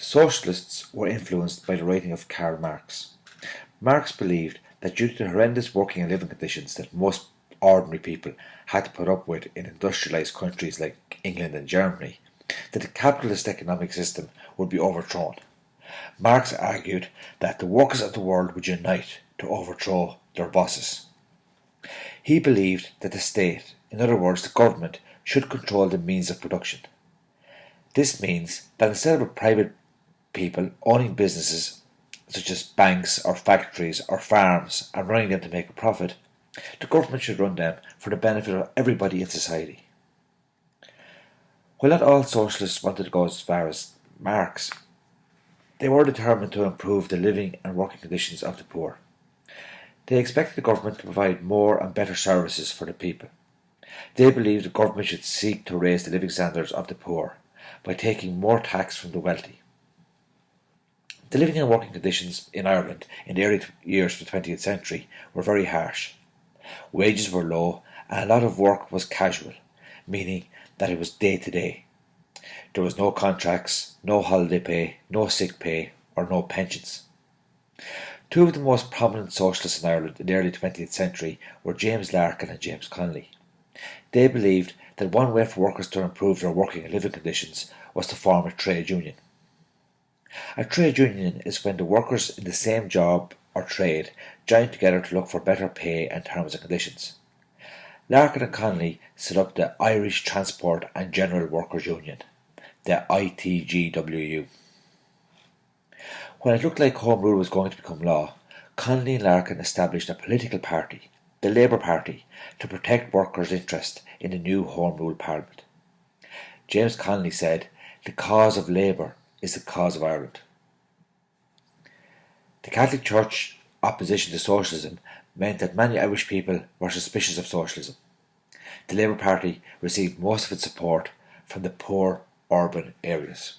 Socialists were influenced by the writing of Karl Marx. Marx believed that due to the horrendous working and living conditions that most ordinary people had to put up with in industrialised countries like England and Germany, that the capitalist economic system would be overthrown. Marx argued that the workers of the world would unite to overthrow their bosses. He believed that the state, in other words the government, should control the means of production. This means that instead of private people owning businesses such as banks or factories or farms and running them to make a profit, the government should run them for the benefit of everybody in society. While not all socialists wanted to go as far as Marx, they were determined to improve the living and working conditions of the poor. They expected the government to provide more and better services for the people. They believed the government should seek to raise the living standards of the poor by taking more tax from the wealthy. The living and working conditions in Ireland in the early years of the 20th century were very harsh. Wages were low and a lot of work was casual, meaning that it was day to day. There was no contracts, no holiday pay, no sick pay, or no pensions. Two of the most prominent socialists in Ireland in the early 20th century were James Larkin and James Connolly. They believed that one way for workers to improve their working and living conditions was to form a trade union. A trade union is when the workers in the same job or trade join together to look for better pay and terms and conditions. Larkin and Connolly set up the Irish Transport and General Workers Union, the ITGWU. When it looked like Home Rule was going to become law, Connolly and Larkin established a political party, the Labour Party, to protect workers' interest in the new Home Rule Parliament. James Connolly said, "The cause of Labour is the cause of Ireland." The Catholic Church opposition to socialism meant that many Irish people were suspicious of socialism. The Labour Party received most of its support from the poor urban areas.